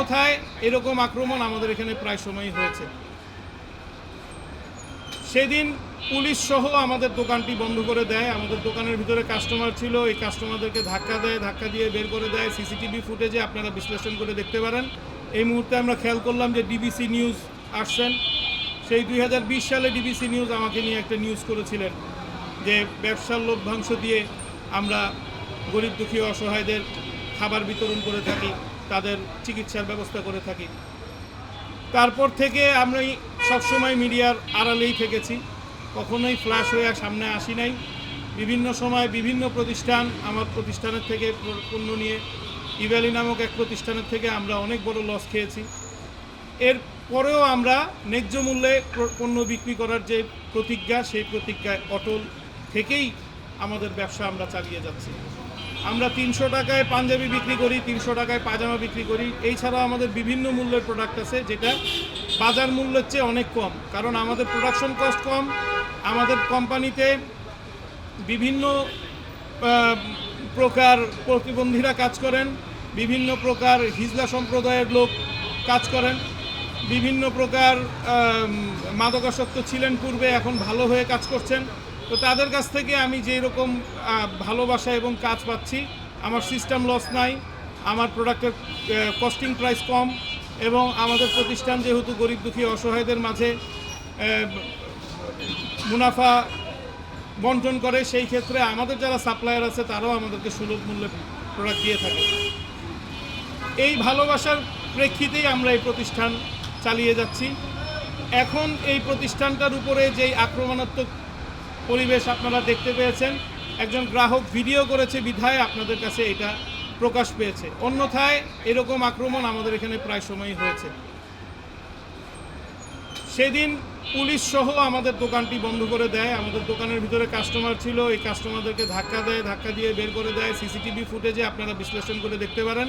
অন্যথায় এরকম আক্রমণ আমাদের এখানে প্রায় সময়ই হয়েছে। সেদিন পুলিশ সহ আমাদের দোকানটি বন্ধ করে দেয়। আমাদের দোকানের ভিতরে কাস্টমার ছিল, এই কাস্টমারদেরকে ধাক্কা দেয়, ধাক্কা দিয়ে বের করে দেয়। সিসিটিভি ফুটেজে আপনারা বিশ্লেষণ করে দেখতে পারেন। এই মুহূর্তে আমরা খেয়াল করলাম যে ডিবিসি নিউজ আসছেন। সেই 2020 সালে ডিবিসি নিউজ আমাকে নিয়ে একটা নিউজ করেছিলেন যে ব্যবসার লভ্যাংশ দিয়ে আমরা গরিব দুঃখী অসহায়দের খাবার বিতরণ করে থাকি, তাদের চিকিৎসার ব্যবস্থা করে থাকি। তারপর থেকে আমরা সবসময় মিডিয়ার আড়ালেই থেকেছি, কখনোই ফ্ল্যাশ হয়ে সামনে আসি নাই। বিভিন্ন সময় বিভিন্ন প্রতিষ্ঠান আমার প্রতিষ্ঠানের থেকে পণ্য নিয়ে, ইভ্যালি নামক এক প্রতিষ্ঠানের থেকে আমরা অনেক বড় লস খেয়েছি। এর পরেও আমরা ন্যায্য মূল্যে পণ্য বিক্রি করার যে প্রতিজ্ঞা, সেই প্রতিজ্ঞায় অটল থেকেই আমাদের ব্যবসা আমরা চালিয়ে যাচ্ছি। আমরা 300 টাকায় পাঞ্জাবি বিক্রি করি, 300 টাকায় পাজামা বিক্রি করি। এই ছাড়াও আমাদের বিভিন্ন মূল্যের প্রোডাক্ট আছে যেটা বাজার মূল্যের চেয়ে অনেক কম, কারণ আমাদের প্রোডাকশন কস্ট কম। আমাদের কোম্পানিতে বিভিন্ন প্রকার প্রতিবন্ধীরা কাজ করেন, বিভিন্ন প্রকার হিজলা সম্প্রদায়ের লোক কাজ করেন, বিভিন্ন প্রকার মাদকাসক্ত ছিলেন পূর্বে, এখন ভালো হয়ে কাজ করছেন। তো তাদের কাছ থেকে আমি যেই রকম ভালোবাসা এবং কাজ পাচ্ছি, আমার সিস্টেম লস নাই, আমার প্রোডাক্টের কস্টিং প্রাইস কম, এবং আমাদের প্রতিষ্ঠান যেহেতু গরিব দুঃখী অসহায়দের মাঝে মুনাফা বন্টন করে, সেই ক্ষেত্রে আমাদের যারা সাপ্লায়ার আছে তারাও আমাদেরকে সুলভ মূল্যে প্রোডাক্ট দিয়ে থাকে। এই ভালোবাসার প্রেক্ষিতেই আমরা এই প্রতিষ্ঠান চালিয়ে যাচ্ছি। এখন এই প্রতিষ্ঠানটার উপরে যেই আক্রমণাত্মক পরিবেশ আপনারা দেখতে পেয়েছেন, একজন গ্রাহক ভিডিও করেছে বিধায় আপনাদের কাছে এটা প্রকাশ পেয়েছে, অন্যথায় এরকম আক্রমণ আমাদের এখানে প্রায় সময়ই হয়েছে। সেদিন পুলিশ সহ আমাদের দোকানটি বন্ধ করে দেয়। আমাদের দোকানের ভিতরে কাস্টমার ছিল, এই কাস্টমারদেরকে ধাক্কা দেয়, ধাক্কা দিয়ে বের করে দেয়। সিসিটিভি ফুটেজে আপনারা বিশ্লেষণ করে দেখতে পারেন।